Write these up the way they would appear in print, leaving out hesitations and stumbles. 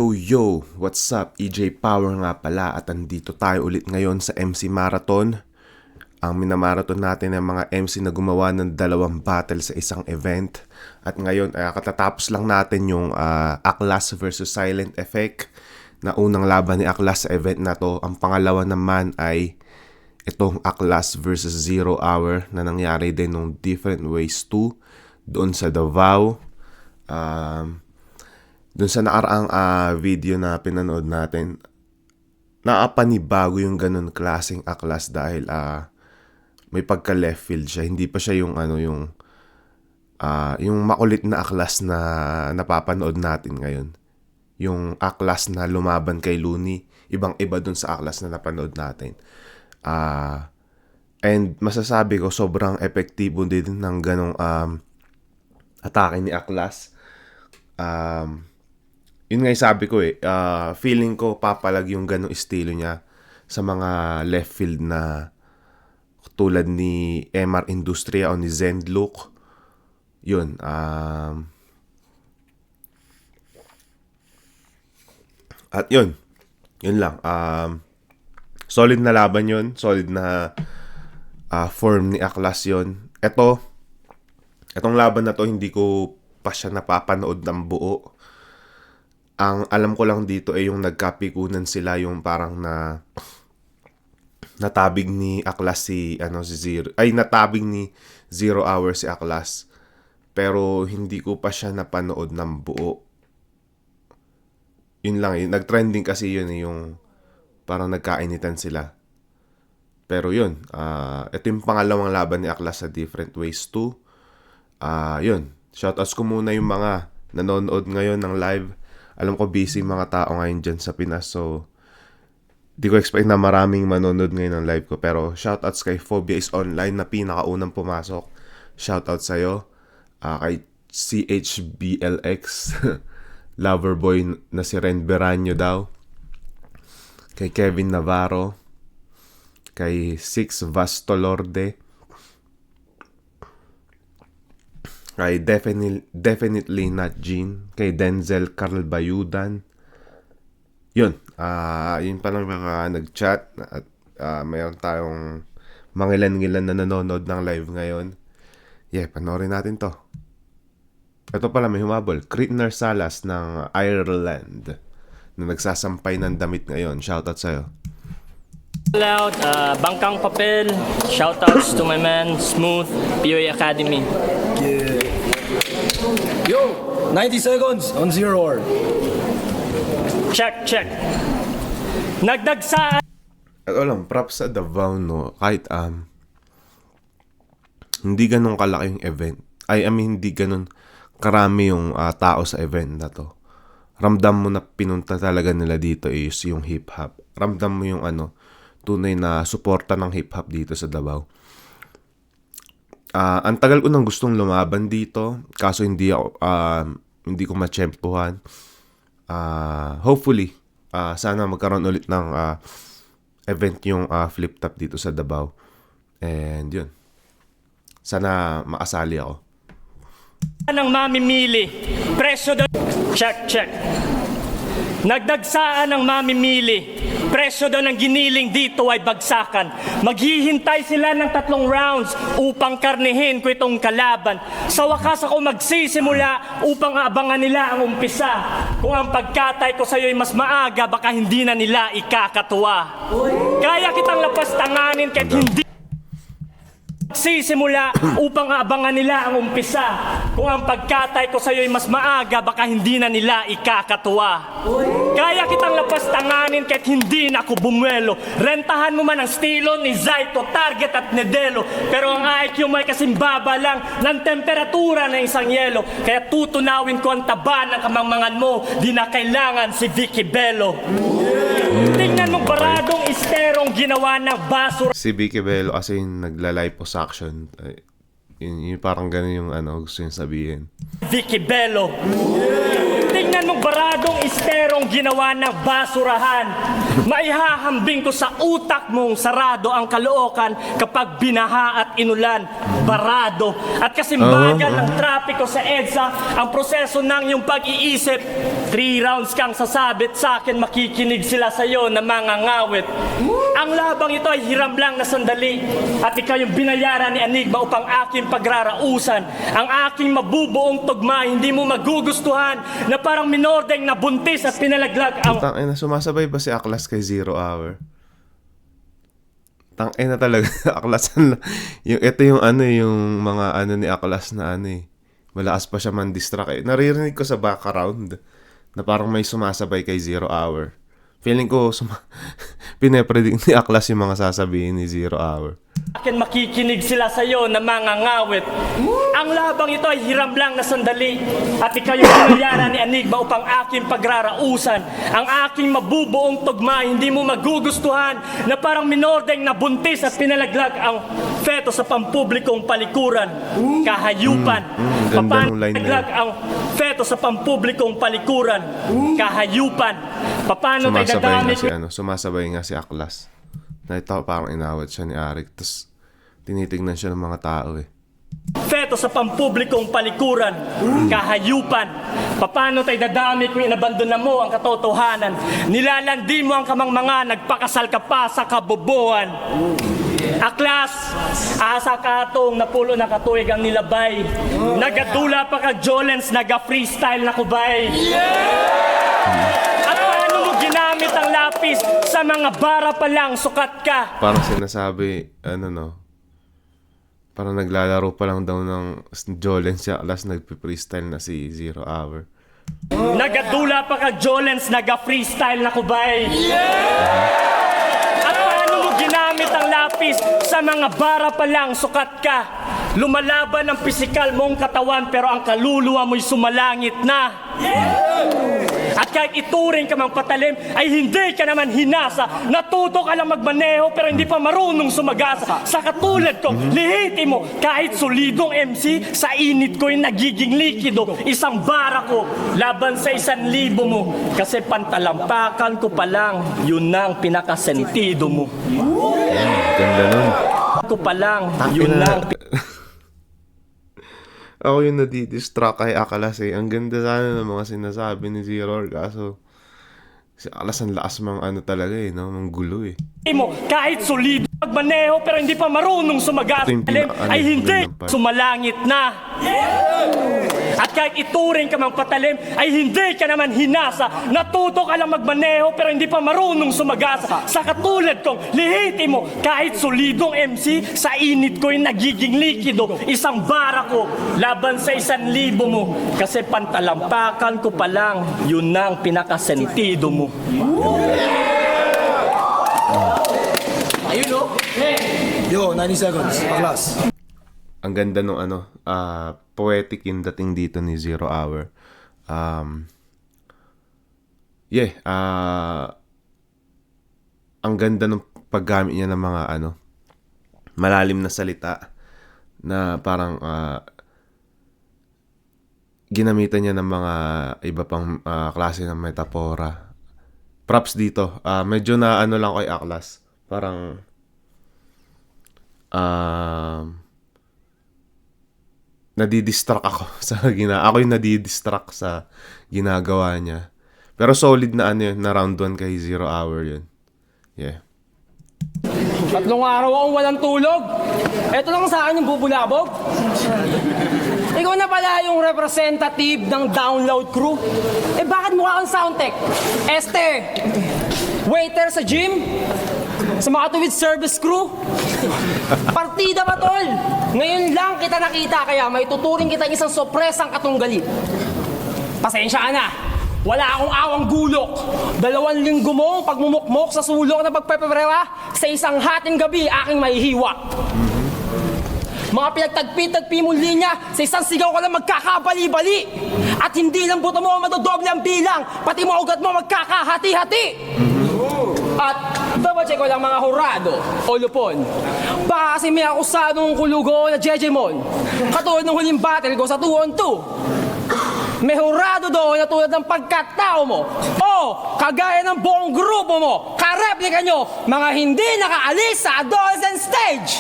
Yo, what's up? EJ Power nga pala at andito tayo ulit ngayon sa MC Marathon. Ang minamarathon natin ay mga MC na gumawa ng dalawang battle sa isang event. At ngayon ay katatapos lang natin yung Aklas versus Silent Effect na unang laban ni Aklas sa event na to. Ang pangalawa naman ay itong Aklas versus Zero Hour na nangyari din nung Different Ways 2 doon sa Davao. Doon sa nakaraang video na pinanood natin, naapanibago yung ganun klaseng Aklas dahil may pagka left field siya. Hindi pa siya yung yung makulit na Aklas na napapanood natin ngayon. Yung Aklas na lumaban kay Looney, ibang-iba dun sa Aklas na napanood natin. And masasabi ko sobrang epektibo din ng ganong atake ni Aklas. Yun nga yung sabi ko feeling ko papalag yung ganong estilo niya sa mga left field na tulad ni MR Industria o ni Zendlook. Yun. At yun. Yun lang. Solid na laban yun. Solid na form ni Aklas yun. Etong laban na to, hindi ko pa siya napapanood ng buo. Ang alam ko lang dito ay yung nagkapikunan sila, yung parang natabig ni Aklas si Zero. Ay, natabig ni Zero Hour si Aklas. Pero hindi ko pa siya napanood ng buo. Yun lang, nag-trending kasi yun, yung parang nagkainitan sila. Pero yun, ito yung pangalawang laban ni Aklas sa Different Ways 2. Yun, shoutouts ko muna yung mga nanonood ngayon ng live. Alam ko busy mga tao ngayon dyan sa Pinas, so di ko expect na maraming manonood ngayon ng live ko. Pero shoutouts kay Phobia is Online na pinakaunang pumasok. Shoutout sa'yo. Kay CHBLX Loverboy na si Ren Beranyo daw. Kay Kevin Navarro. Kay Six Vastolorde. Kay definitely Not Jean. Kay Denzel Carlbayudan. Yun. Yun pa lang mga nag-chat. At mayroon tayong mangilan-ngilan na nanonood ng live ngayon. Yeah, panoorin natin to. Ito pala may humabol. Kritner Salas ng Ireland na nagsasampay ng damit ngayon. Shoutout sa'yo. Loud, Bangkang Papel. Shoutouts to my man Smooth, POA Academy. Yeah. Yo, 90 seconds on 0 hour. Check. Nagdagsaan. At alam, props sa Davao, no? Kahit hindi ganun kalaki yung event. I mean, hindi ganun karami yung tao sa event na to. Ramdam mo na pinunta talaga nila dito is yung hip-hop. Ramdam mo yung tunay na suporta ng hip-hop dito sa Davao. Ang tagal ko nang gustong lumaban dito, kaso hindi ko matsyempuhan. Hopefully, sana magkaroon ulit ng event yung flip top dito sa Davao. And yun. Sana makasali ako. Ng mamimili. Presyo daw. Check. Nagdagsaan ng mamimili. Presyo daw ng giniling dito ay bagsakan. Maghihintay sila ng 3 rounds upang karnehin ko itong kalaban. Sa wakas ako magsisimula upang abangan nila ang umpisa. Kung ang pagkatay ko sa'yo ay mas maaga, baka hindi na nila ikakatuwa. Kaya kitang lapastanganin kahit hindi sisimula upang abangan nila ang umpisa. Kung ang pagkatay ko sa'yo ay mas maaga, baka hindi na nila ikakatuwa. Kaya kitang lapastanganin kahit hindi na ako bumuelo. Rentahan mo man ang estilo ni Zaito, Target at Nedelo. Pero ang IQ mo ay kasing baba lang ng temperatura ng isang yelo. Kaya tutunawin ko ang taba ng kamangmangan mo. Di na kailangan si Vicky Bello. Tingnan mong baradong isterong ginawa ng basura. Si Vicky Bello kasi yung nagla-liposuction. Yun parang ganun yung gusto yung sabihin. Vicky Bello. Tingnan mong baradong isterong ginawa ng basurahan. Maihahambing ko sa utak mong sarado ang kalookan kapag binaha at inulan. barado. At kasing bagal ng trapiko sa EDSA, ang proseso ng iyong pag-iisip, 3 rounds kang sasabit sa akin, makikinig sila sa'yo na mga ngawit. Ang labang ito ay hiram lang na sandali, at ikaw yung binayaran ni Enigma upang aking pagrarausan. Ang aking mabubuong tugma, hindi mo magugustuhan na parang minordeng na buntis at pinalaglag ang Tangina, sumasabay ba si Aklas kay Zero Hour? Tangina talaga, Aklasan. Ito yung ano, yung mga ano ni Aklas na ano eh. Malakas pa siya man-distract eh. Naririnig ko sa background na parang may sumasabay kay Zero Hour. Feeling ko, pinapredict ni Aklas yung mga sasabihin ni Zero Hour. akin, makikinig sila sa'yo na mga ngawit. Ang labang ito ay hiram lang na sandali, at ikaw yung binayaran ni Enigma upang aking pagrarausan. Ang aking mabubuong tugma, hindi mo magugustuhan na parang minordeng na buntis at pinalaglag ang feto sa pampublikong palikuran. Kahayupan. Ganda Paano nung line na pinalaglag ang feto sa pampublikong palikuran? Kahayupan. Paano tayo Sumasabay nga dadamit si ano, sumasabay nga si Aklas. Nakita ko parang inawat siya ni Arik. Tapos tinitignan siya ng mga tao eh. feto sa pampublikong palikuran? Kahayupan. Paano tayo dadami kung inabandona mo ang katotohanan? Nilalandi mo ang kamangmanga, nagpakasal ka pa sa kabobohan. Aklas, asa katong napulo na katuig ang nilabay. Nagadula pa ka Jolens, naga-freestyle na kubay. At paano mo ginamit ang lapis? Sa mga bara pa lang, sukat ka. Parang sinasabi, ano no, parang naglalaro pa lang daw ng Jolens si Aklas, nagpi-freestyle na si Zero Hour. Nagadula pa ka Jolens, naga-freestyle na kubay. At paano mo ginamit ang lapis? Sa mga bara pa lang, sukat ka. Lumalaban ang pisikal mong katawan, pero ang kaluluwa mo'y sumalangit na. At kahit ituring ka mang patalim, ay hindi ka naman hinasa. Natuto ka lang magmaneho, pero hindi pa marunong sumagasa. Sa katulad ko, lihitin mo, kahit solidong MC, sa init ko'y nagiging likido. Isang bara ko, laban sa 1,000 mo. Kasi pantalampakan ko pa lang, yun ang pinakasentido mo. Ganda nun. Ko pa lang, yun ang Ako yung nadidistract kay Aklas eh. Ang ganda sana ng mga sinasabi ni Zero Hour. Kaso, si Aklas ang lakas mang ano talaga eh, no? Mang gulo eh. mo, kahit solido magmaneho, pero hindi pa marunong sumagasa. Ito yung pinaka- Ay ano, hindi, ganun pa. sumalangit na. At kahit ituring ka mang patalim, ay hindi ka naman hinasa. Natuto ka lang magmaneho, pero hindi pa marunong sumagasa. Sa katulad kong, lihitin mo, kahit solidong MC, sa init ko'y nagiging likido. Isang bara ko, laban sa 1,000 mo. Kasi pantalampakan ko pa lang, yun ang pinakasentido mo. Ayun o. Yo, 90 seconds. Aklas. Ang ganda nung ano, poetic yung dating dito ni Zero Hour. Ang ganda nung paggamit niya ng mga ano, malalim na salita na parang ginamitan niya ng mga iba pang klase ng metapora. Props dito. Medyo na ano lang kay Aklas. Parang nadidistract ako sa ako yung nadidistract sa ginagawa niya. Pero solid na ano yun, na round 1 kay Zero Hour yun. Yeah. 3 araw akong walang tulog. Ito lang sa akin yung bubulabog. Ikaw na pala yung representative ng download crew. Eh bakit mukha kang soundtech? Esther, waiter sa gym? Sa mga tuwid service crew? Partida ba, tol? Ngayon lang kita nakita, kaya may tuturing kita isang sorpresang katunggali. Pasensya ka na. Wala akong awang gulok. 2 linggo mo pagmumukmok sa sulok na pagpeperewa, sa isang hating gabi aking mahihiwa. Mga pinagtagpi-tagpi mong linya, sa isang sigaw ka lang magkakabali-bali. At hindi lang buto mo madodoble ang bilang, pati mga ugat mo magkakahati-hati. At double check ko lang mga hurado o lupon. Baka kasi may akusadong kulugo na Jejemon. Katulad ng huling battle ko sa 2-on-2. May hurado doon na tulad ng pagkatao mo o kagaya ng buong grupo mo, kareplika nyo, mga hindi nakaalis sa adolescent stage.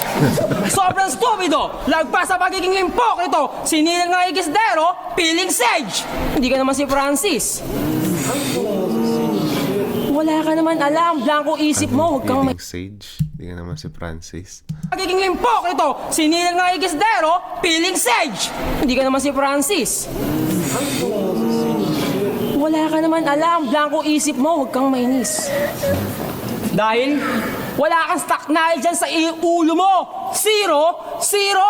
Sobrang stupido, lagpas sa pagiging impokrito, sinilang ng ikisdero, piling sage. Hindi ka naman si Francis. Wala ka naman alam, blanco isip mo, huwag kang may... Feeling sage. Hindi ka naman si Francis. Pagiging impokrito, sinilang ng ikisdero, piling sage. Hindi ka naman si Francis. Wala ka naman alam, blanco isip mo, huwag kang mainis. Dahil wala kang stock knowledge dyan sa ulo mo. Zero, zero.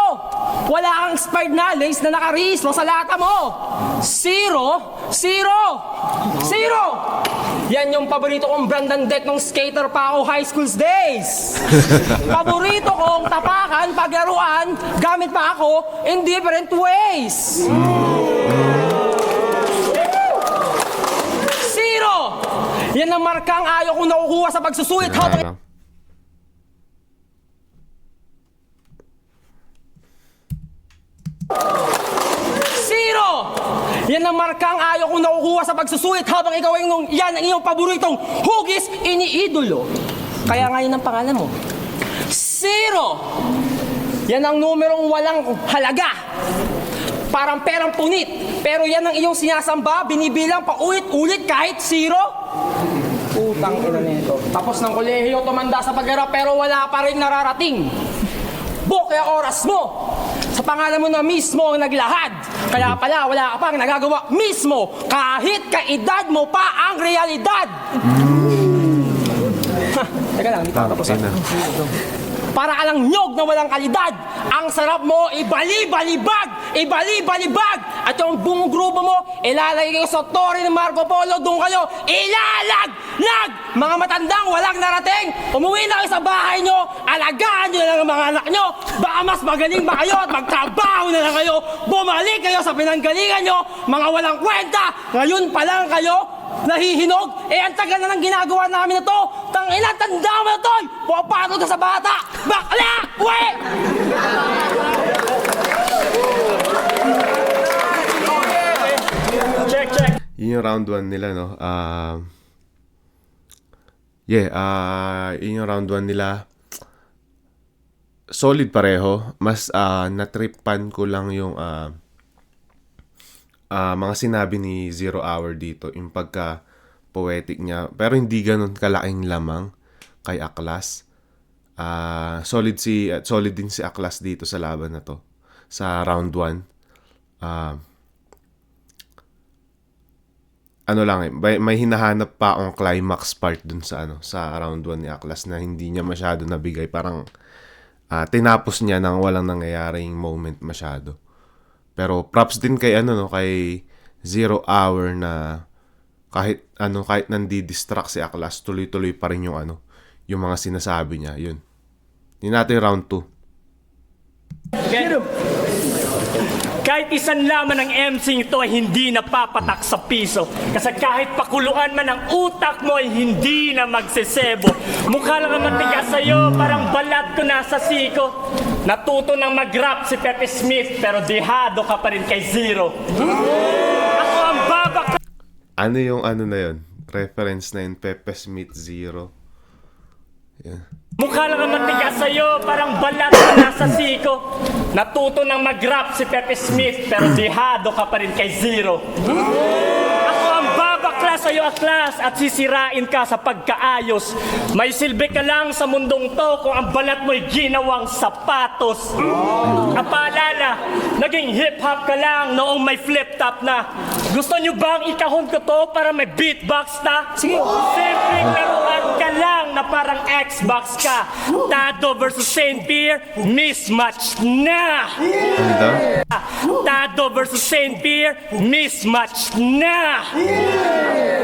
Wala kang expired knowledge na nakarehistro sa lata mo. Zero, zero, zero. Yan yung paborito kong Brandon deck nung skater pa ako high school days. Paborito kong tapakan, paglaruan, gamit pa ako in different ways. Zero! Yan ang markang ayaw kong nakukuha sa pagsusulit habang... Zero! Yan ang markang ayaw kong nakukuha sa pagsusulit habang ikaw ay yan ang iyong paboritong hugis iniidolo. Kaya ngayon ang pangalan mo. Zero! Yan ang numerong walang halaga. Parang perang punit. Pero yan ang iyong sinasamba, binibilang paulit-ulit kahit zero. Utang ina nito. Tapos ng kolehiyo, tumanda sa pag-arap pero wala pa rin nararating. Bokya oras mo. Sa pangalan mo na mismo ang naglahad. Kaya pala wala ka pang nagagawa mismo kahit kaedad mo pa ang realidad. Teka lang, hindi pa tapos. Para ka lang nyog na walang kalidad. Ang sarap mo, ibali-balibag! Ibali-balibag! At yung buong grupo mo, ilalagay kayo sa Torre ni Marco Polo, doon kayo ilalag-lag! Mga matandang walang narating, umuwi na kayo sa bahay nyo, alagaan nyo lang ang mga anak nyo, baka mas magaling ba kayo at magtrabaho na lang kayo, bumalik kayo sa pinanggalingan nyo, mga walang kwenta, ngayon pa lang kayo, nahihinog, ang tagal na nang ginagawa namin na to. Tangina, tanda mo na to. Pupatol ka sa bata. Bakla! Uwe! Check, check. Yun yung round 1 nila, no? Yun yung round 1 nila. Solid pareho. Mas natripan ko lang yung mga sinabi ni Zero Hour dito, yung pagka-poetic niya. Pero hindi ganun kalaking lamang kay Aklas. Solid din si Aklas dito sa laban na to. Sa round 1. Ano lang may hinahanap pa akong climax part dun sa sa round 1 ni Aklas na hindi niya masyado nabigay. Parang tinapos niya nang walang nangyayaring moment masyado. Pero props din kay kay Zero Hour na kahit nandi-distract si Aklas, tuloy-tuloy pa rin yung yung mga sinasabi niya. Yun. Yun natin round 2. Kahit isang laman ng MC ito ay hindi napapatak sa piso. Kasi kahit pakuluan man ang utak mo ay hindi na magsisebo. Mukha lang ang matigas sa'yo, parang balat ko nasa siko. Natuto nang mag-rap si Pepe Smith, pero dihado ka pa rin kay Zero. Ako ang babak... Ano yung na yun? Reference na yun, Pepe Smith Zero. Yeah. Mukha lang ang matigas sa'yo, parang balat ko nasa siko. Natuto nang mag-rap si Pepe Smith, pero dihado ka pa rin kay Zero. Ako ang babakla sa'yo, Aklas, at sisirain ka sa pagkaayos. May silbi ka lang sa mundong to kung ang balat mo'y ginawang sapatos. Kapaalala, naging hip-hop ka lang noong may flip-top na. Gusto nyo bang ikahon ko to para may beatbox na? Sige. Simpleng laruan ka lang na parang Xbox ka. Tado versus Saint Pierre, mismatch na! Tado versus Saint Pierre, mismatch na!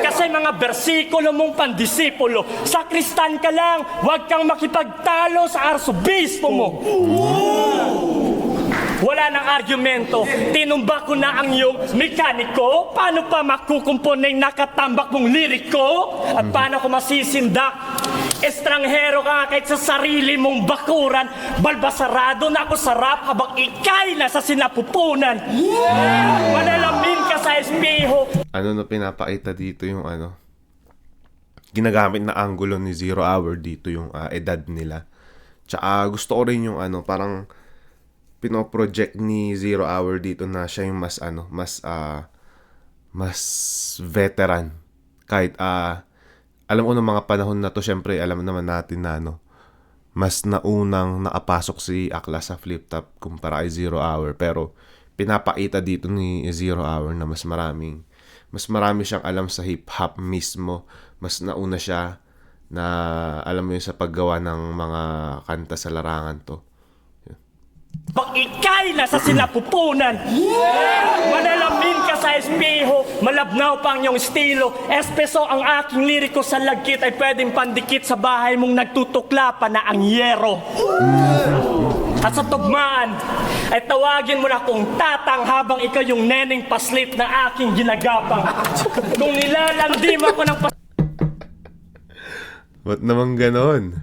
Kasi mga bersikulo mong pandisipulo, sakristan ka lang, huwag kang makipagtalo sa arsobispo mo. Wala nang argumento, tinumba ko na ang iyong mekaniko. Paano pa makukumpone yung nakatambak mong liriko? At paano ko masisindak? Estranghero ka kahit sa sarili mong bakuran. Balbasarado na ako sa rap habang ikay nasa sinapupunan. Manalamin ka sa espeho. Ano na pinapakita dito yung ginagamit na angulo ni Zero Hour dito yung edad nila. Tsaka gusto ko rin yung parang pinoproject ni Zero Hour dito na siya yung mas veteran. Kahit alam ko ng mga panahon na to, syempre alam naman natin na mas naunang nakapasok si Akla sa flip top kumpara kay Zero Hour, pero pinapakita dito ni Zero Hour na mas marami siyang alam sa hip hop mismo. Mas nauna siya na alam mo yun sa paggawa ng mga kanta sa larangan to. Pag ikay nasa sinapupunan, manalamin ka sa espeho, malabnaw pang iyong estilo. Espeso ang aking liriko sa lagkit ay pwedeng pandikit sa bahay mong nagtutukla pa na ang yero. At sa tugmaan, ay tawagin mo na kong tatang habang ikaw yung neneng paslit na aking ginagapang. Kung nilalandi mo ako ng Ba't naman ganon?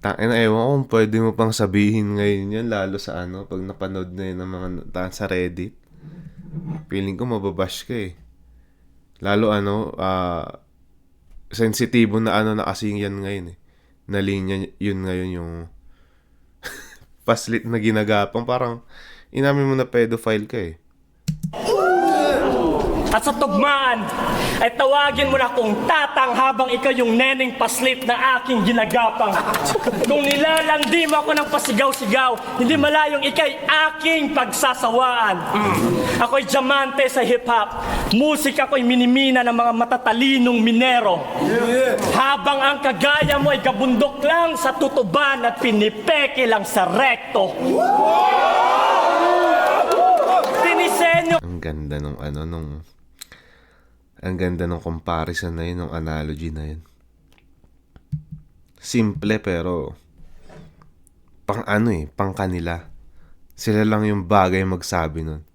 Tangina, ewan ko kung pwede mo pang sabihin ngayon yan, lalo sa pag napanood na yun ng mga sa Reddit. Feeling ko mababash ka eh. Lalo sensitibo na na kasi yan ngayon eh. Na linya yun ngayon yung paslit na ginagapang, parang inamin mo na pedophile ka eh. At sa tugmaan, ay tawagin mo na kong tatang habang ikaw yung neneng paslit na aking ginagapang. Kung nilalandi mo ako ng pasigaw-sigaw, hindi malayong ikay aking pagsasawaan. Ako'y diamante sa hip-hop. Musika ko'y minimina ng mga matatalinong minero. Habang ang kagaya mo ay gabundok lang sa tutuban at pinipeke lang sa rekto. Tinisenyo Ang ganda ang ganda nung comparison na yun, nung analogy na yun. Simple pero pang kanila. Sila lang yung bagay magsabi nun.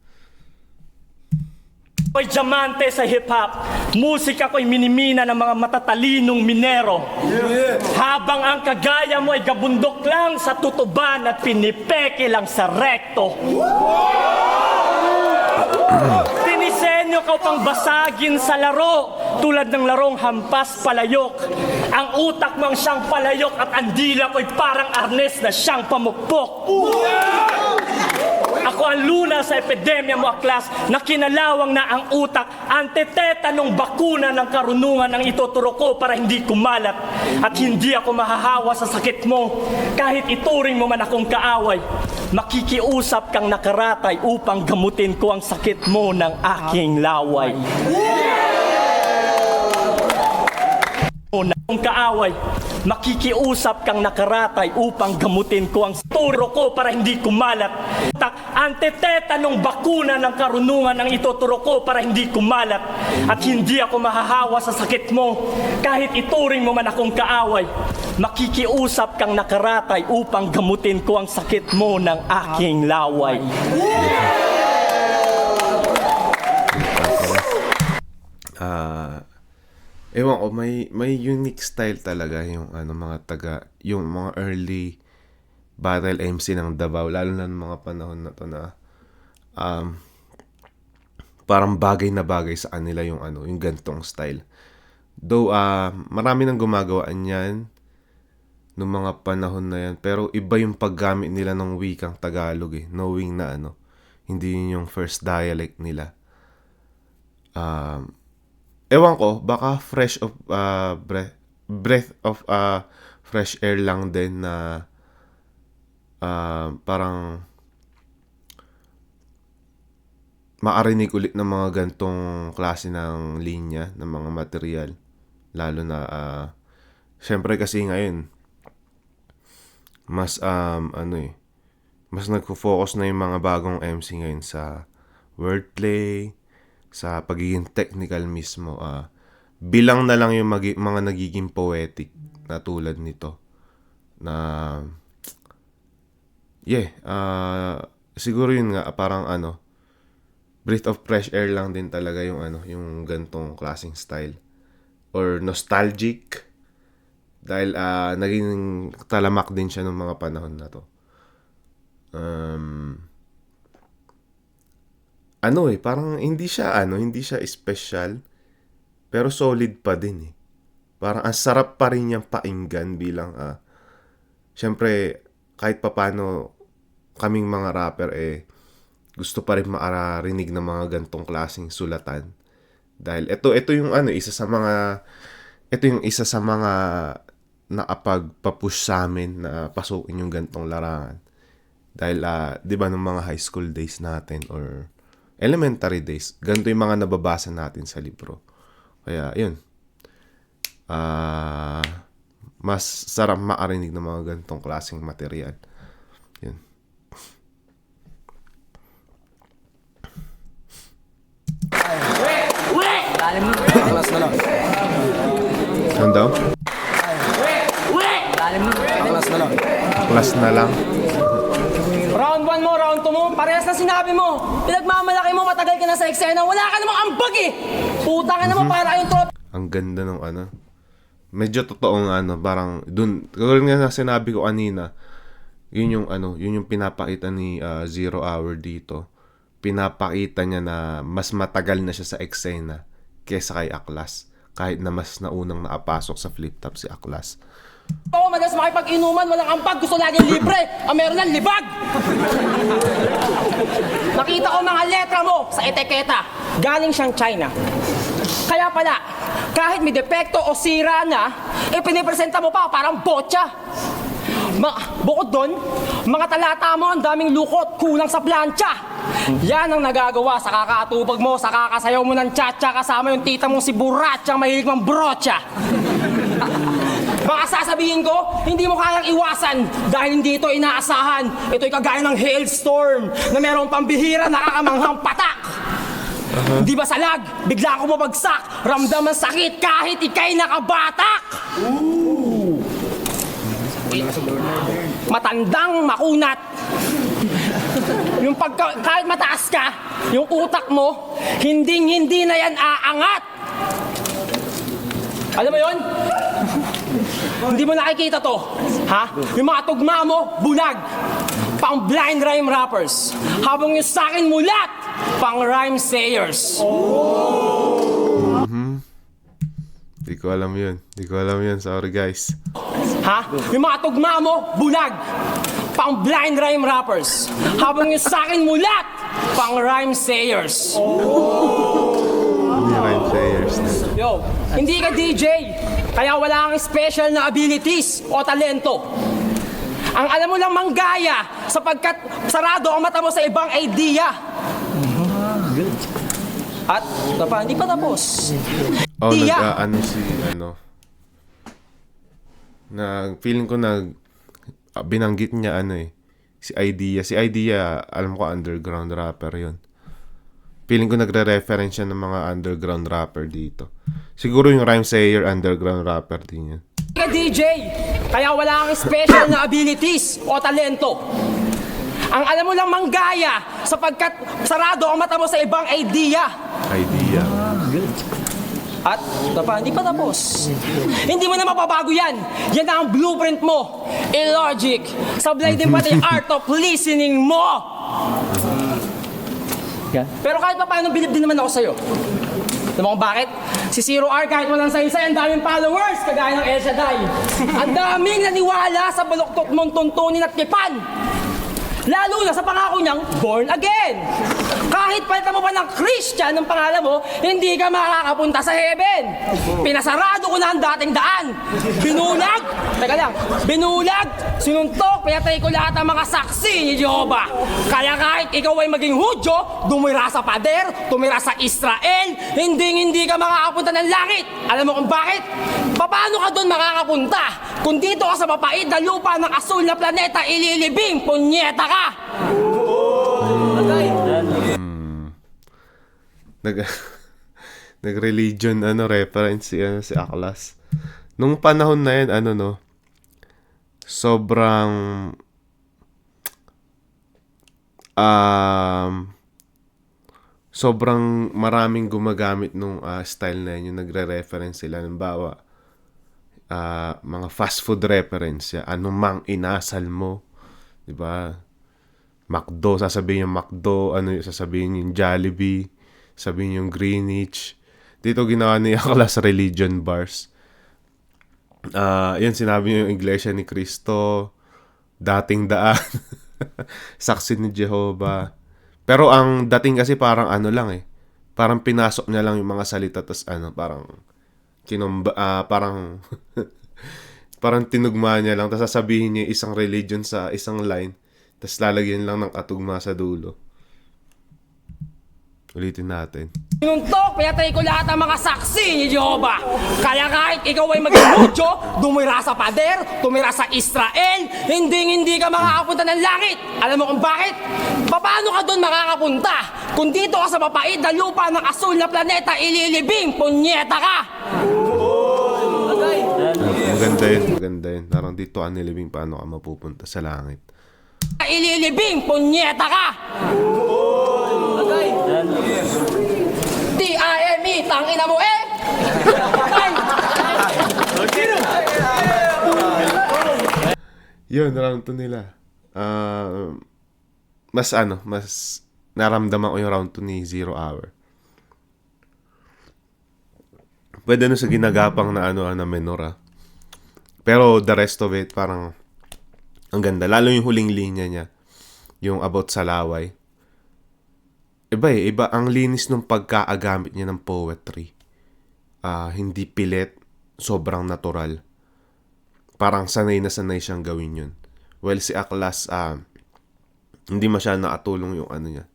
ako'y diamante sa hip-hop. Musika ko'y minimina ng mga matatalinong minero. Habang ang kagaya mo ay gabundok lang sa tutuban at pinipeke lang sa rekto. Tinisenyo ka pang basagin sa laro, tulad ng larong hampas palayok. Ang utak mo ang siyang palayok at ang dila ko'y parang arnes na siyang pamukpok. Ako ang luna sa epidemya mo, Aklas, na kinalawang na ang utak. Antitetanong bakuna ng karunungan ang ituturo ko para hindi kumalat. At hindi ako mahahawa sa sakit mo. Kahit ituring mo man akong kaaway, makikiusap kang nakaratay upang gamutin ko ang sakit mo ng aking laway. Kung kaaway, makikiusap kang nakaratay upang gamutin ko ang turo ko para hindi kumalat. Antitetanong bakuna ng karunungan ang ituturo ko para hindi kumalat. At hindi ako mahahawa sa sakit mo. Kahit ituring mo man akong kaaway, makikiusap kang nakaratay upang gamutin ko ang sakit mo ng aking laway. Ewan ko, may unique style talaga yung yung mga early battle MC ng Davao, lalo na ng mga panahon na to na parang bagay na bagay sa kanila yung yung gantong style. Though marami nang gumagawa niyan nung mga panahon na yan, pero iba yung paggamit nila ng wikang Tagalog eh, knowing na hindi yun yung first dialect nila. Ewan ko, baka fresh of breath of fresh air lang din na parang maarinig ulit ng mga gantong klase ng linya, ng mga material. Lalo na syempre kasi ngayon mas mas nagfo-focus na yung mga bagong MC ngayon sa wordplay, sa pagiging technical mismo. Bilang na lang yung mga nagiging poetic na tulad nito. Na siguro yun nga, parang breath of fresh air lang din talaga yung yung gantong klaseng style. Or nostalgic. Dahil naging talamak din siya ng mga panahon na to. ano parang hindi siya special, pero solid pa din eh. Parang ang sarap pa rin niyang pakinggan bilang, syempre, kahit papano kaming mga rapper gusto pa rin makarinig ng mga gantong klaseng sulatan. Dahil ito yung ito yung isa sa mga nakapagpapush sa amin na pasukin yung gantong larangan. Dahil, di ba, nung mga high school days natin or elementary days, ganito yung mga nababasa natin sa libro. Kaya, yun. Mas sarap makarinig ng mga gantong klaseng material. Yun. Class na lang. Ano daw? Class na lang. Class na lang. Round 1 mo, round 2 mo, parehas na sinabi mo. Pinagmamalaki mo, matagal ka na sa eksena, wala ka namang ambag eh. Puta ka naman para yung trop. Ang ganda ng medyo totoong parang dun, kagawin nga na sinabi ko kanina, yun yung pinapakita ni Zero Hour dito. Pinapakita niya na mas matagal na siya sa eksena kesa kay Aklas. Kahit na mas naunang naapasok sa flip top si Aklas. Oo, madalas makipag-inuman, walang ambag, gusto laging libre. Ang meron lang, libag. Nakita ko mga letra mo sa etiketa. Galing siyang China. Kaya pala, kahit may depekto o sira na, pinipresenta mo pa parang botcha. Bukod doon, mga talata mo ang daming lukot, kulang sa plancha. Yan ang nagagawa sa kakaatupag mo, sa kakasayaw mo ng cha-cha kasama yung tita mong si Buratsang mahilig mang brocha. Baka sasabihin ko, hindi mo kayang iwasan dahil hindi ito inaasahan. Ito'y kagaya ng hailstorm na merong pambihira nakakamanghang patak. Di ba salag? Bigla ako mabagsak. Ramdam ang sakit kahit ikay nakabatak. Matandang makunat. Yung kahit mataas ka, yung utak mo, hindi na yan aangat. Alam mo yon? Hindi mo nakikita to, ha? Yung mga tugma mo, bulag. Pang blind rhyme rappers. Habang yung sakin mulat, pang rhyme sayers. Di ko alam yun. Sorry guys. Ha? Yung mga tugma mo, bulag. Pang blind rhyme rappers. Habang yung sakin mulat, pang rhyme sayers. Hindi rhyme sayers na. Yo, hindi ka DJ, kaya wala kang special na abilities o talento. Ang alam mo lang manggaya sapagkat sarado ang mata mo sa ibang idea. At hindi pa tapos. Feeling ko binanggit niya si Idea. Si Idea, alam ko underground rapper yon. Feeling ko nagre-reference siya ng mga underground rapper dito. Siguro yung rhyme sayer, underground rapper din yan. Hindi ka DJ, kaya wala kang special na abilities o talento. Ang alam mo lang manggaya sapagkat sarado ang mata mo sa ibang idea. At hindi pa tapos. Hindi mo na mapabago yan. Yan ang blueprint mo. Illogic. Sablay din pati yung art of listening mo. Pero kahit pa paano, bilib din naman ako sa'yo. Alam mo kung bakit? Si Zero R kahit walang saysay, ang daming followers, kagaya ng El Shaddai. Ang daming naniwala sa baluktot mong tuntunin at tipan. Lalo na sa pangako niyang born again. Kahit palitan mo pa ng Christian ng pangalan mo, hindi ka makakapunta sa heaven. Pinasarado ko na ang dating daan. Binulag, sinuntok, pinatay ko lahat ng mga saksi ni Jehovah. Kaya kahit ikaw ay maging Hudyo, dumira sa pader, tumira sa Israel, hindi ka makakapunta ng langit. Alam mo kung bakit? Paano ka doon makakapunta? Kung dito ka sa mapait na lupa ng asul na planeta, ililibing, punyeta ka! Nag-religion reference si Aklas. Nung panahon na yan, sobrang sobrang maraming gumagamit nung style na yun, yung nagre-reference sila. Halimbawa, mga fast food reference, ano mang inasal mo, di ba? McDo, sasabihin yung McDo, ano yung sasabihin yung Jollibee, sabihin yung Greenwich. Dito ginawa niya class religion bars. Yun, sinabi niya yung Iglesia ni Cristo, dating daan, saksi ni Jehovah. Pero ang dating kasi parang ano lang eh. Parang pinasok niya lang yung mga salita tas parang parang parang tinugma niya lang tas sasabihin niya isang religion sa isang line tas lalagyan lang ng katugma sa dulo. Ulitin natin. Sinuntok, pinatay ko lahat ng mga saksi ni Jehovah. Kaya kahit ikaw ay mag-imudyo, dumira sa pader, tumira sa Israel, hindi ka makakapunta ng langit. Alam mo kung bakit? Paano ka doon makakapunta? Kung dito ka sa mapait na lupa ng asul na planeta, ililibing, punyeta ka! Maganda yun. Parang dito ka nilibing, paano ka mapupunta sa langit. Ililibing, punyeta ka! T-I-M-E, tangina mo eh! Yun, round 2 nila. Mas naramdaman ko yung round 2 ni Zero Hour. Pwede sa ginagapang na na menor. Pero the rest of it, parang ang ganda. Lalo yung huling linya niya. Yung about sa laway. Iba. Ang linis ng pagkaagamit niya ng poetry. Hindi pilit. Sobrang natural. Parang sanay na sanay siyang gawin yun. Well, si Aklas, hindi masyadong nakatulong yung niya.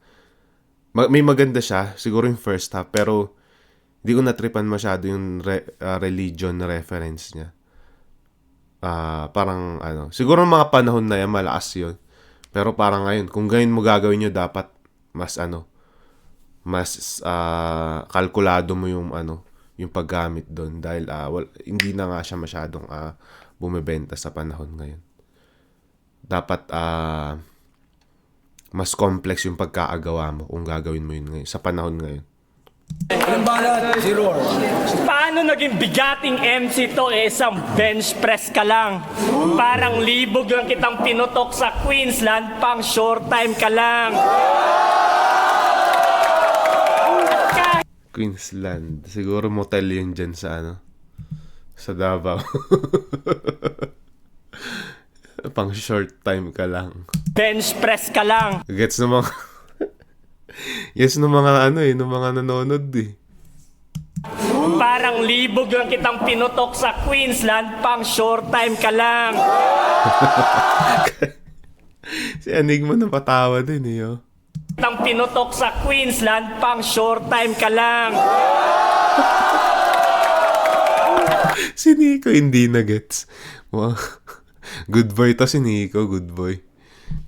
May maganda siya. Siguro yung first half. Pero hindi ko natripan masyado yung religion reference niya. Parang siguro mga panahon na yan malakas yun. Pero parang ngayon, kung ganyan mo gagawin nyo, dapat mas kalkulado mo yung yung paggamit doon dahil hindi na nga siya masyadong bumebenta sa panahon ngayon. Dapat mas complex yung pagkaagawa mo kung gagawin mo yun ngayon sa panahon ngayon. Walang balat, Zero Hour. Paano naging bigating MC to isang bench press ka lang? Parang libog lang kitang pinutok sa Queensland, pang short time ka lang. Queensland. Siguro motel yun dyan sa sa Davao. Pang short time ka lang. Bench press ka lang. Gets ng mga yes, ng mga ng mga nanonood eh. Parang libog lang kitang pinutok sa Queensland, pang short time ka lang. Si Enigma napatawa din eh. Kitang pinutok sa Queensland, pang short time ka lang. Si Nico hindi na gets. Wow. Good boy to si Nico, good boy.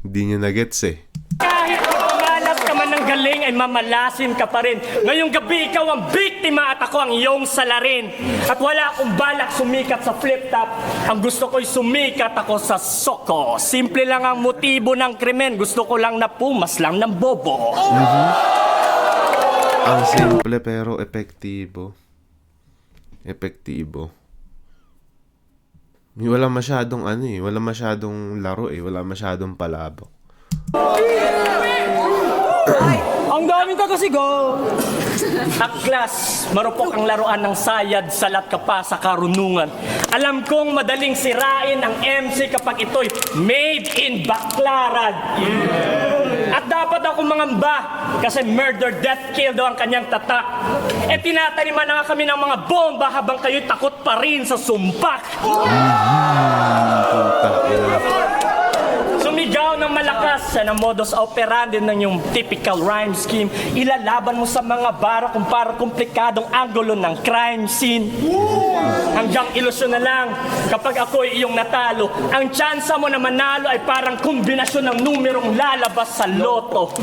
Hindi niya na gets eh. Kahit malas ka man ng galing ay mamalasin ka pa rin. Ngayong gabi ikaw ang biktima at ako ang iyong salarin. At wala akong balak sumikat sa flip top. Ang gusto ko'y sumikat ako sa soko. Simple lang ang motibo ng krimen. Gusto ko lang na pumas lang ng bobo. Ang simple pero epektibo. Wala masyadong wala masyadong laro wala masyadong palabok. Ang daming kagasigaw! Aklas, marupok ang laruan ng sayad, salat ka pa sa karunungan. Alam kong madaling sirain ang MC kapag ito'y made in Baclaran. At dapat ako mangamba kasi murder, death, kill daw ang kanyang tatak. Tinataniman na nga kami ng mga bomba habang kayo'y takot pa rin sa sumpak. Sumigaw ng malakas sa modus operandi ng yung typical rhyme scheme. Ilalaban mo sa mga bara kung para komplikadong anggulo ng crime scene. Hanggang ilusyon na lang, kapag ako'y iyong natalo, ang tsansa mo na manalo ay parang kombinasyon ng numerong lalabas sa loto.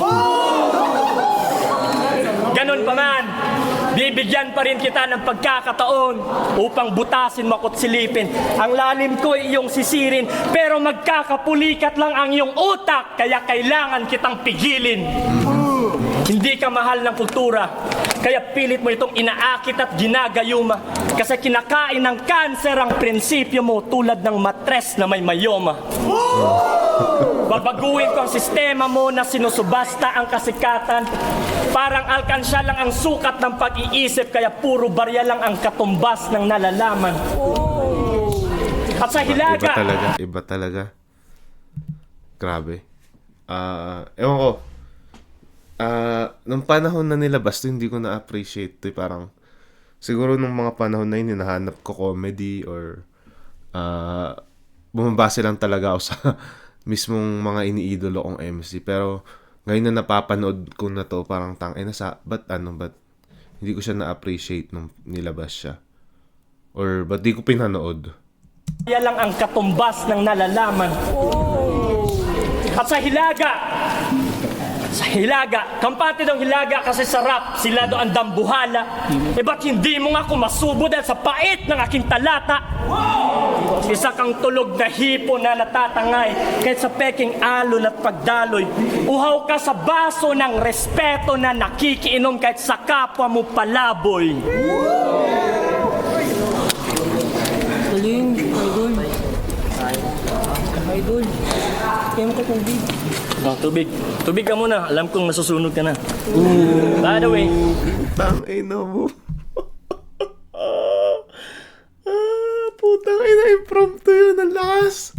Ganon pa man, bibigyan pa rin kita ng pagkakataon upang butasin mo ako't silipin. Ang lalim ko ay iyong sisirin, pero magkakapulikat lang ang iyong utak, kaya kailangan kitang pigilin. Hindi ka mahal ng kultura, kaya pilit mo itong inaakit at ginagayuma. Kasi kinakain ng kanser ang prinsipyo mo tulad ng matres na may mayoma. Babaguhin ko ang sistema mo na sinusubasta ang kasikatan. Parang alkansya lang ang sukat ng pag-iisip, kaya puro barya lang ang katumbas ng nalalaman. At sa hilaga, Iba talaga. Grabe. Ewan ko. Nung panahon na nilabas to, hindi ko na-appreciate to. Parang, siguro nung mga panahon na yun, hinahanap ko comedy or bumabase lang talaga ako sa mismong mga iniidolo kong MC. Pero, ngayon na napapanood ko na to, parang ba't hindi ko siya na-appreciate nung nilabas siya? Or ba't di ko pinanood? barya lang ang katumbas ng nalalaman. At sa hilaga, kampante daw hilaga kasi sarap, sila daw ang dambuhala. Ba't hindi mo nga kumasubo dahil sa pait ng aking talata? Isa kang tulog na hipo na natatangay kahit sa peking alon at pagdaloy. Uhaw ka sa baso ng respeto na nakikiinom kahit sa kapwa mo palaboy. Galing, idol. Idol. Kaya mo ka tubig. Tubig ka muna. Alam kong masusunog ka na. By the way, Tangina mo. Putang ina, impromptu yun. Ang lakas.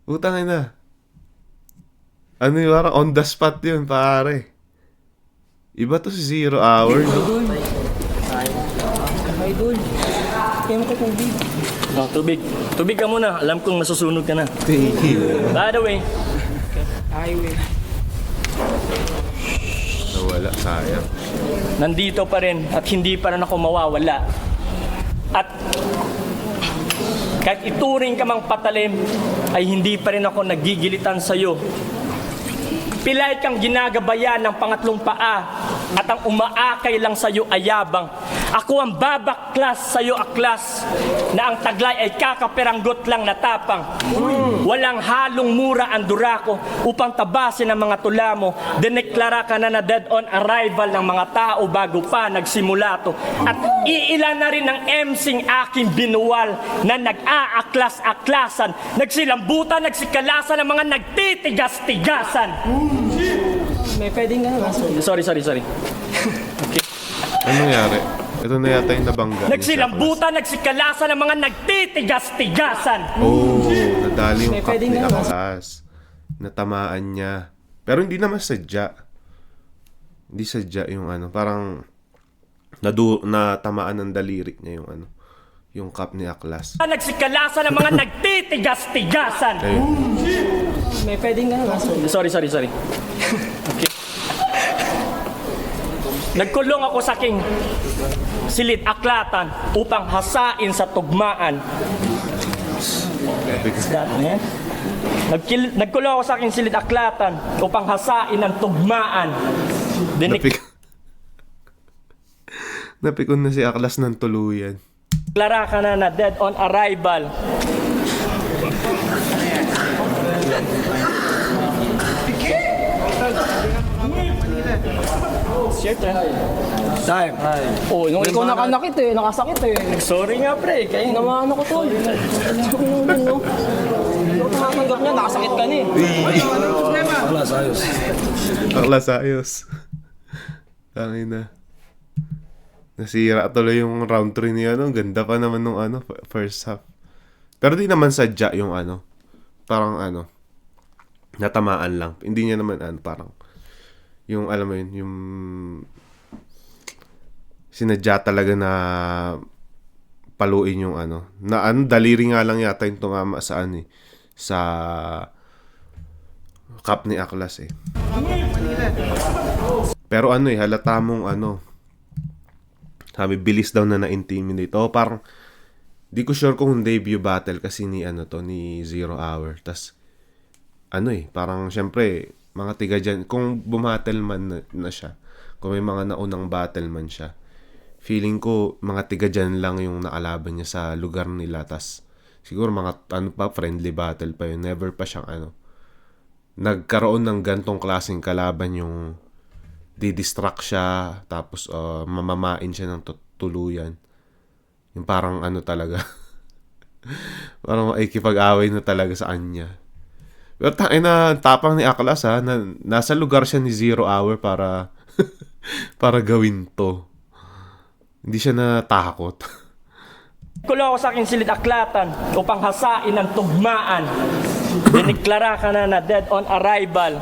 Putang ina. Ano yun, parang on the spot yun, pare. Iba to si Zero Hour, no? Idol. Kaya mo ka tubig. tubig ka muna. Alam kong masusunog ka na. By the way, Highway. Nawala, sayang. nandito pa rin at hindi pa rin ako mawawala. At kahit ituring ka mang patalim, ay hindi pa rin ako nagigilitan sa'yo. Pilay kang ginagabayan ng pangatlong paa at ang umaakay lang sa'yo ay yabang. Ako ang babaklas sa'yo aklas na ang taglay ay kakaperanggot lang na tapang. Walang halong mura ang durako upang tabasin ang mga tula mo. Dineklara ka na dead on arrival ng mga tao bago pa nagsimula to. At iilan na rin ang MC'ng aking binuwal na nag-aaklas-aklasan, nagsilambutan, nagsikalasan ng mga nagtitigas-tigasan. May pwedeng ganun. Sorry. Ano nangyari? Ito na yata yung nabangga. Nagsilambutan, nagsikalasan ng mga nagtitigas-tigasan. Oh, nadali yung May cup pwedeng ni ganun. Aklas. Natamaan niya. Pero hindi naman sadya. Hindi sadya yung parang natamaan ng daliri niya yung cup ni Aklas. Nagsikalasan ng mga nagtitigas-tigasan. Ayun. May pwedeng ganun. Sorry. Okay. Nagkulong ako sa aking silid aklatan upang hasain sa tugmaan. Nagkulong ako sa aking silid aklatan upang hasain ang tugmaan. Napikon na si Aklas ng tuluyan. Deklara ka na dead on arrival. Time. Oh, nung ikaw nakasakit Sorry nga pre, kaya Naman ako tol. No? Nakatanggap niya, nakasakit ka na eh. Wala, sayos. Aklas ayos. Tangina. Nasira tuloy yung round 3 niya. Ang ganda pa naman nung first half. Pero di naman sadya yung parang natamaan lang. Hindi niya naman parang yung alam mo yun, yung sinadya talaga na paluin yung daliri nga lang yata yung tumama sa sa cup ni Aklas eh. Pero halata mong sabi bilis daw na na-intimidate. Parang di ko sure kung debut battle kasi ni Zero Hour. Tas parang syempre mga tiga dyan, kung bumattle man na siya, kung may mga naunang battle man siya, feeling ko mga tiga dyan lang yung nakalaban niya sa lugar nila. Tas siguro mga friendly battle pa yun. Never pa siyang nagkaroon ng gantong klaseng kalaban yung didistract siya, tapos mamamain siya ng tuluyan. Yung parang ano talaga. Parang ikipag-away na talaga sa kanya. Pero tangina, tapang ni Aklas ha, na, nasa lugar siya ni Zero Hour para para gawin to. Hindi siya natakot. Kulo ako sa aking silid aklatan upang hasain ang tugmaan. Diniklara ka na dead on arrival.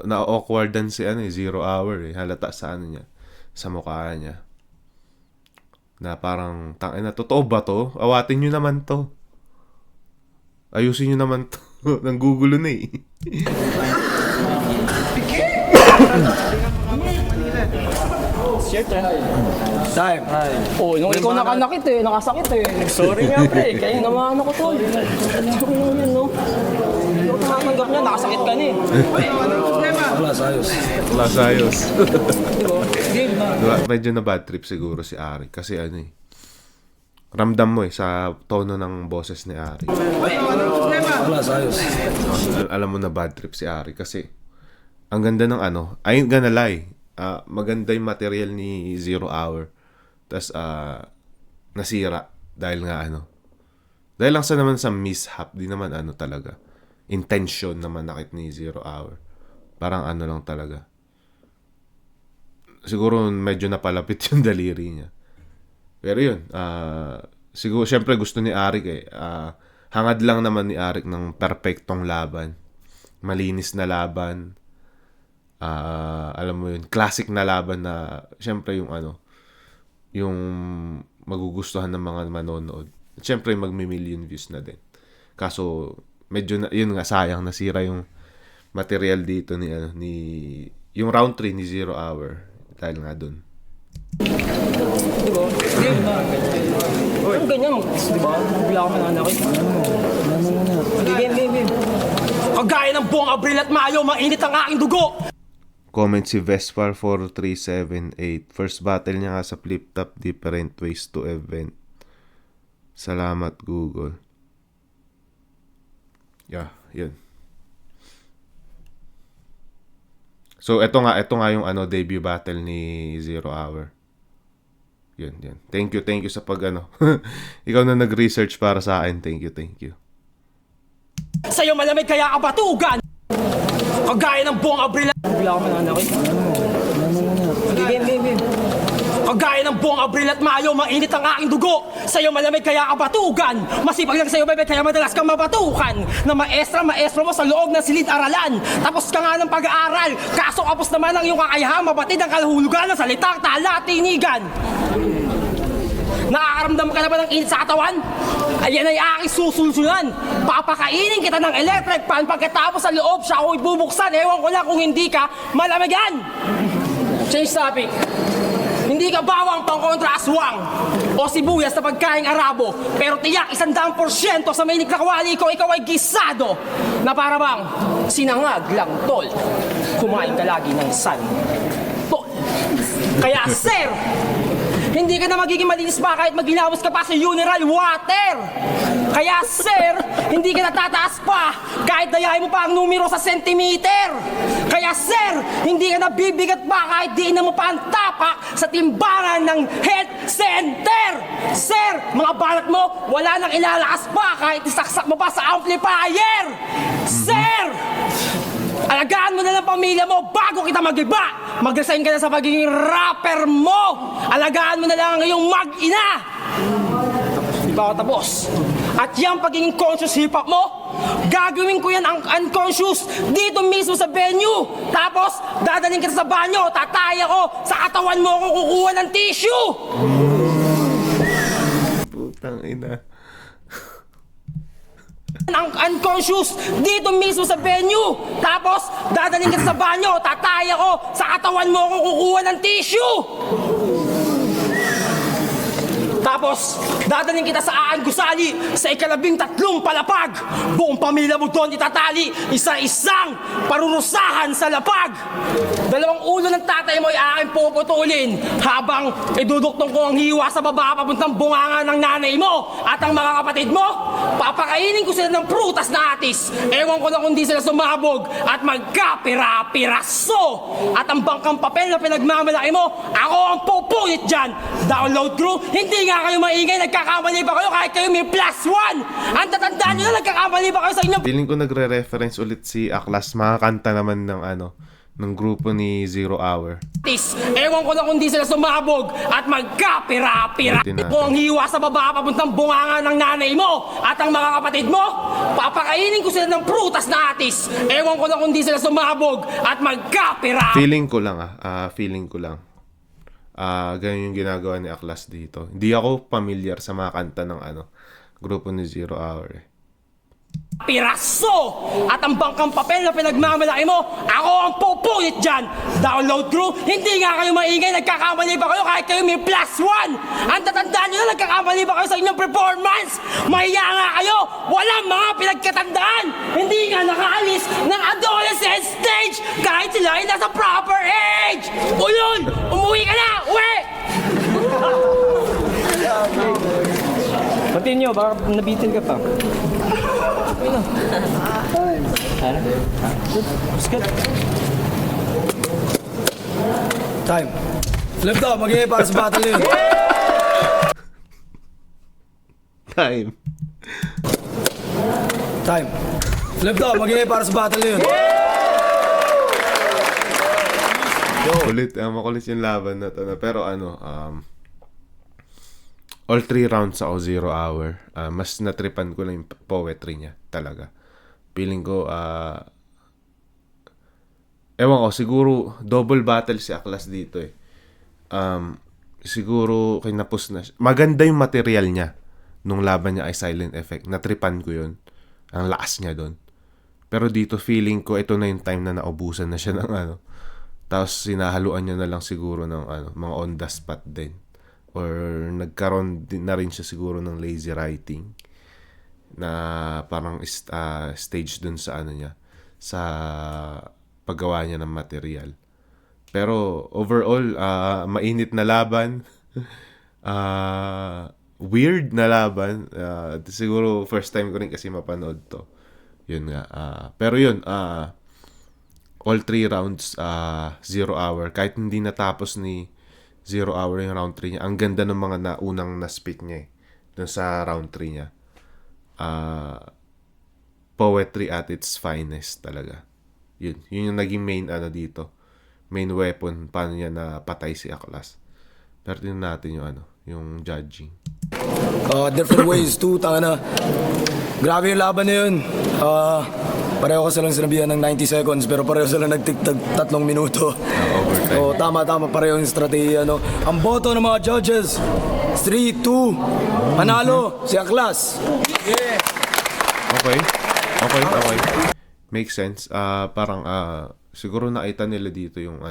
Na awkwardan si Zero Hour eh. Halata sa niya, sa mukha niya. Na parang tangina, totoo ba to? Awatin niyo naman to. Ayusin niyo naman to. Nanggugulo na eh. Time. Oh, nung ikaw nakanakit eh, nakasakit eh. Sorry nga pre, Kaya naman ako tol. Ano yun, no? Hindi ko tumatanggap niya, nakasakit ka na eh. Aklas, ayos. Plus ayos. Game. Diba? Medyo na bad trip siguro si Ari. Kasi ano eh. Ramdam mo eh sa tono ng boses ni Ari. Aklas, ayos. Alam mo na bad trip si Ari kasi ang ganda ng ano, I ain't gonna lie. Maganda yung material ni Zero Hour. Tas nasira dahil nga ano. Dahil lang sa naman sa mishap, di naman ano talaga. Intention naman nakit ni Zero Hour. Parang ano lang talaga. Siguro medyo napalapit yung daliri niya. Pero yun, siguro syempre gusto ni Arik eh. Hangad lang naman ni Arik ng perpektong laban. Malinis na laban. Alam mo yun, classic na laban na syempre yung ano, yung magugustuhan ng mga manonood. Syempre magmi-million views na din. Kaso medyo na, yun nga, sayang nasira yung material dito ni ano, ni yung round 3 ni Zero Hour dahil nga dun. Ang ganyan, di ba? Bigla ako mananakit. Game. Kagaya ng Buong Abril at Mayo, mainit ang aking dugo! Comment si Vespar 4378. First battle niya nga sa flip top, different ways to event. Salamat Google. Yeah, yun. So ito nga yung ano debut battle ni Zero Hour. Yun. Thank you sa pag ano. Ikaw na nag-research para sa akin. Thank you. Sa'yo malamig kaya kabatugan! Kagaya ng Buong Abril at... Bigla ako mananakit. Game. Kagaya ng Buong Abril at Mayo, mainit ang aking dugo. Sa'yo malamig kaya kabatugan. Masipag lang sa'yo, bebe, kaya madalas kang mabatukan. Na maestro mo sa loob ng silid-aralan. Tapos ka nga ng pag-aaral. Kaso kapos naman ang iyong kakayahan, mabatid ang kalahulugan ng salitang talatinigan. Nakakaramdam ka na ba ng init sa katawan? Ayan ay aking susulsulan. Papakainin kita ng electric fan pagkatapos sa loob siya ako ibubuksan. Ewan ko lang kung hindi ka malamigan. Change topic. Hindi ka bawang pangkontra aswang o sibuyas na pagkaing Arabo. Pero tiyak 100% sa may nagkakawali ko, ikaw ay gisado. Na para bang sinangag lang, tol. Kumain ka lagi ng san. Tol. Kaya sir, hindi ka na magiging malinis pa kahit maghilamos ka pa sa mineral water. Kaya sir, hindi ka natataas pa kahit dayahin mo pa ang numero sa sentimeter. Kaya sir, hindi ka nabibigat pa kahit diinan mo pa ang tapak sa timbangan ng health center. Sir, mga balat mo, wala nang ilalakas pa kahit isaksak mo pa sa amplifier. Sir, alagaan mo na lang pamilya mo bago kita mag-iba. Mag-resign ka na sa pagiging rapper mo. Alagaan mo na lang ang iyong mag-ina. Di pa ako tapos. At yung pagiging conscious hip-hop mo, gagawin ko yan ang unconscious dito mismo sa venue. Tapos, dadaling kita sa banyo, tataya ko, sa katawan mo ako kukuha ng tissue. Putang ina. Ang unconscious dito mismo sa venue. Tapos, dadaling kita sa banyo, tataya ko, sa katawan mo ako kukuha ng tissue. Tapos, Tapos, dadaling kita sa Aan Gusali sa 13 palapag. Buong pamilya mo doon itatali, isa-isang parurusahan sa lapag. 2 ulo ng tatay mo ay aking puputulin habang iduduktong ko ang hiwa sa baba papuntang bunganga ng nanay mo at ang mga kapatid mo. Papakainin ko sila ng prutas na atis. Ewan ko na kung di sila sumabog at magkapira-piraso. At ang bangkang papel na pinagmamalaki mo, ako ang pupunit dyan. Download crew, hindi nga kayo maingay, nagkakamali ba kayo kahit kayo may +1? Ang tatandaan nyo na nagkakamali ba kayo sa inyong Feeling ko nagre-reference ulit si Aklas. Makakanta naman ng ng grupo ni Zero Hour. atis. Ewan ko na kung di sila sumabog at magkapira-pira. Ulitin natin. Kung ang hiwa sa baba papuntang bunganga ng nanay mo at ang mga kapatid mo, papakainin ko sila ng prutas na atis. Ewan ko na kung di sila sumabog at magkapira. Feeling ko lang feeling ko lang. Ganyan yung ginagawa ni Aklas dito. Hindi ako familiar sa mga kanta ng grupo ni Zero Hour eh. Piraso! At ang bangkang papel na pinagmamalaki mo, ako ang pupunit dyan. Download crew, hindi nga kayo maingay, nagkakamali ba kayo kahit kayo may +1? Ang tatandaan nyo na nagkakamali ba kayo sa inyong performance? Mahiya nga kayo, walang mga pinagkatandaan. Hindi nga nakaalis ng adolescent stage kahit sila ay nasa proper age. Ulol, umuwi ka na, uwi! Batiin nyo, baka nabitin ka pa. Time. Flip to, mag-iingay para sa battle yun. Time. Time. Flip to, mag-iingay para sa battle yun. Kulit, makulit yung laban na to. Pero all 3 rounds ako Zero Hour. Mas natripan ko lang yung poetry niya talaga. Feeling ko, ewan ko, siguro double battle si Aklas dito eh. Siguro kinapos na siya. Maganda yung material niya nung laban niya ay Silent Effect. Natripan ko yun. Ang lakas niya doon. Pero dito feeling ko ito na yung time na naubusan na siya ng tapos sinahaluan niya na lang siguro ng mga on the spot din. Or nagkaroon din na rin siya siguro ng lazy writing na parang stage dun sa niya, sa paggawa niya ng material. Pero overall, mainit na laban. Weird na laban. Siguro first time ko rin kasi mapanood to. Yun nga. Pero yun, all 3 rounds, Zero Hour. Kahit hindi natapos ni Zero Hour yung round 3 niya. Ang ganda ng mga naunang na-spit niya eh. Dun sa round 3 niya. Poetry at its finest talaga. Yun yung naging main dito. Main weapon paano niya napatay si Aklas. Pero tingnan natin yung judging. Different ways too, tanga na. Grabe yung laban na yun. Pareho ko silang sinabihan ng 90 seconds pero pareho sila nagtigtag 3 minuto. Overtime. Tama, pareho yung strategy. Ang boto ng mga judges, 3-2, panalo, si Aklas. Okay. Makes sense. Parang siguro nakita nila dito yung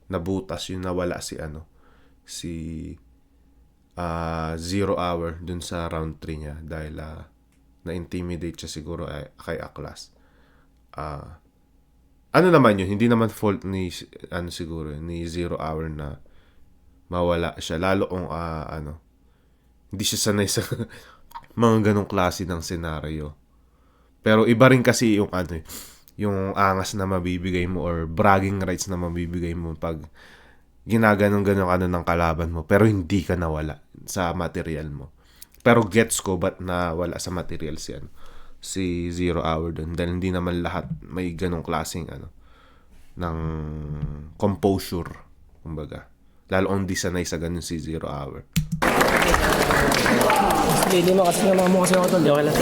nabutas yung nawala si Zero Hour dun sa round 3 niya dahil na-intimidate siya siguro kay Aklas. Naman yun, hindi naman fault ni siguro ni Zero Hour na mawala siya, lalo kung hindi siya sanay sa mga ganong klase ng senaryo. Pero iba rin kasi yung yung angas na mabibigay mo or bragging rights na mabibigay mo pag ginaganong-ganong ng kalaban mo pero hindi ka nawala sa material mo. Pero gets ko ba't nawala sa material si Zero Hour dun dahil hindi naman lahat may ganong klaseng ng composure, kumbaga. Lalo kung di sanay sa ganun si Zero Hour. Hindi mo kasi naman mo kasi ako tol. Okay lang.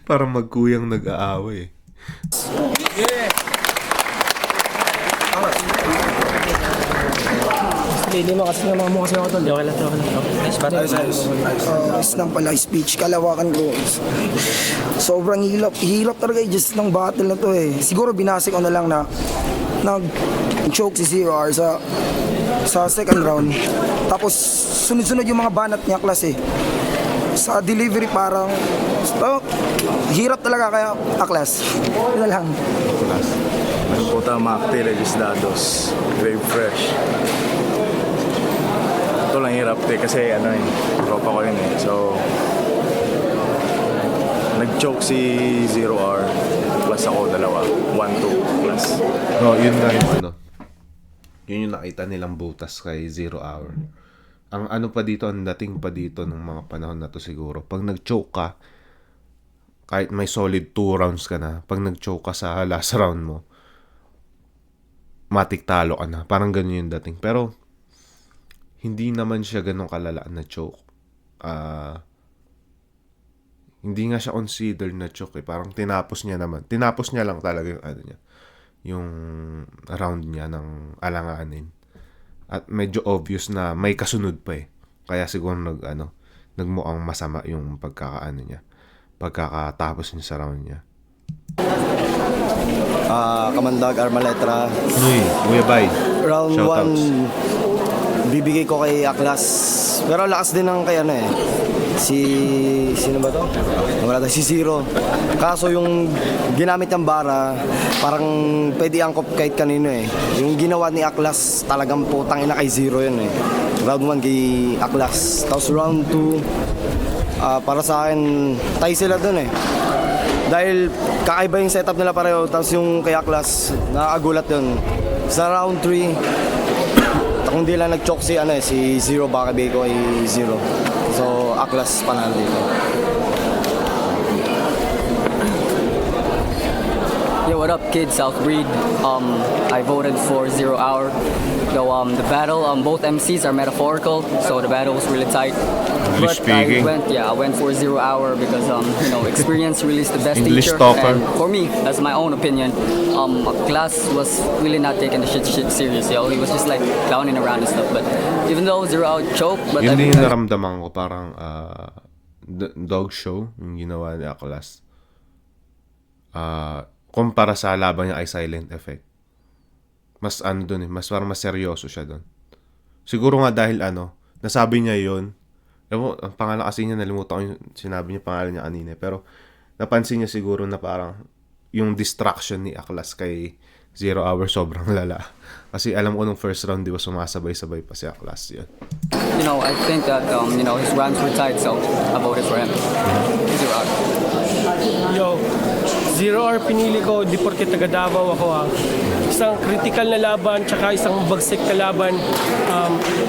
Parang magkuyang nag-aaway. Hindi mo kasi naman mo kasi ako tol. Okay lang. Ayos lang pala speech, kalawakan ko. Sobrang hirap talaga just ng battle na to eh. Siguro binase ko na lang na nag-choke si Zero Hour sa sa second round. Tapos sunod-sunod yung mga banat ni Aklas eh. Sa delivery parang hirap talaga kaya Aklas. Yun na lang. Puta Macti, Legislados, Grave Fresh. Ito lang hirap kasi tropa ko yun eh. So, nag-choke si 0R plus ako dalawa. 1-2 plus. No, yun nga yung yun yung nakita nilang butas kay Zero Hour. Ang pa dito, ang dating pa dito ng mga panahon na to siguro. Pag nag-choke ka, kahit may solid 2 rounds ka na, pag nag-choke ka sa last round mo, matik talo ka na. Parang ganun yung dating. Pero, hindi naman siya ganun kalala na choke. Hindi nga siya considered na choke eh. Parang tinapos niya naman. Tinapos niya lang talaga yung niya. Yung round niya ng alanganin. At medyo obvious na may kasunod pa eh. Kaya siguro nagmukhang masama yung pagkakatapos niya sa round niya. Kamandag Armaletra. Kuya Bay. Round Shoutouts. 1, bibigay ko kay Aklas. Pero lakas din ng kay sino ba to? Wala tayo, si Zero. Kaso yung ginamit ng bara, parang pwede angkop kahit kanino eh. Yung ginawa ni Aklas, talagang putang ina kay Zero yun eh. Round 1 kay Aklas. Tapos round 2, para sa akin, tie sila dun eh. Dahil kakaiba yung setup nila pareho, tapos yung kay Aklas, nakakagulat yun. Sa round 3, kung di lang nag-choke si Zero, baka bigay ko kay Zero. So, Aklas panalo dito. Yo, what up, kids? Southbreed. I voted for 0 Hour. Though the battle, both MCs are metaphorical, so the battle was really tight. English But speaking. I went for 0 Hour because experience really is the best English teacher. talker. And for me, that's my own opinion. Class was really not taking the shit serious. He was just like clowning around and stuff. But even though 0 Hour choked, but Yun din yung naramdaman ko. Parang dog show yung ginawa ni Aklas. Kumpara sa laban niya ay Silent Effect. Mas dun eh. Mas parang mas seryoso siya dun. Siguro nga dahil nasabi niya yun. Ang pangalan kasi niya, nalimutan ko yung sinabi niya pangalan niya kanina. Pero napansin niya siguro na parang yung distraction ni Aklas kay 0 Hour sobrang lala. Kasi alam ko nung first round, di ba sumasabay-sabay pa si Aklas yun. I think that his rounds were tight, so I voted for him. 0 Hour. Yo, 0 Hour pinili ko di porke taga Davao ako Isang critical na laban tsaka isang bagsik na laban.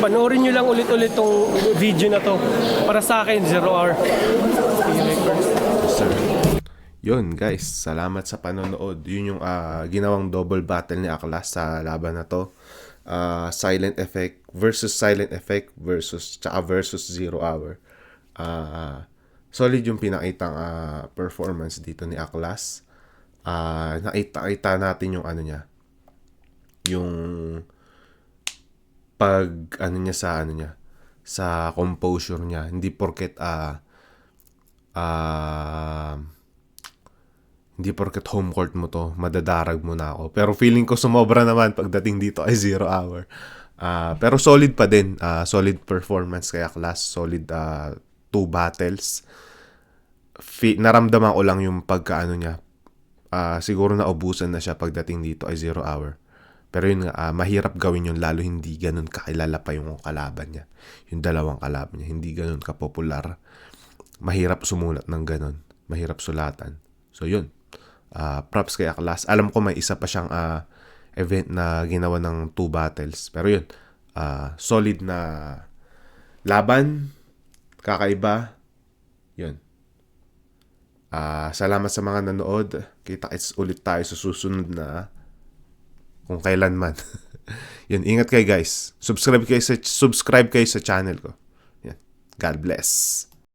Panoorin nyo lang ulit-ulit tong video na to. Para sa akin, 0 Hour. Sir. Yun guys, salamat sa panonood. Yun yung ginawang double battle ni Aklas sa laban na to. Silent Effect versus 0 Hour. Solid yung pinakitang performance dito ni Aklas. Nakita natin yung niya. Yung niya sa composure niya. Hindi porket home court mo to, madadarag mo na ako. Pero feeling ko sumobra naman pagdating dito ay 0 Hour. Pero solid pa din. Solid performance kay Aklas. Solid 2 battles. Naramdaman ko lang yung niya. Siguro na ubusan na siya pagdating dito ay 0 Hour. Pero yun nga, mahirap gawin yun lalo hindi ganun kakilala pa yung kalaban niya. Yung dalawang kalaban niya, hindi ganun kapopular. Mahirap sumulat ng ganun. Mahirap sulatan. So yun, props kay Aklas. Alam ko may isa pa siyang event na ginawa ng 2 battles. Pero yun, solid na laban, kakaiba. Yun. Salamat sa mga nanood. Kita-kits ulit tayo sa susunod na kung kailan man. Yun, ingat kayo guys. Subscribe kayo sa channel ko. Yan. God bless.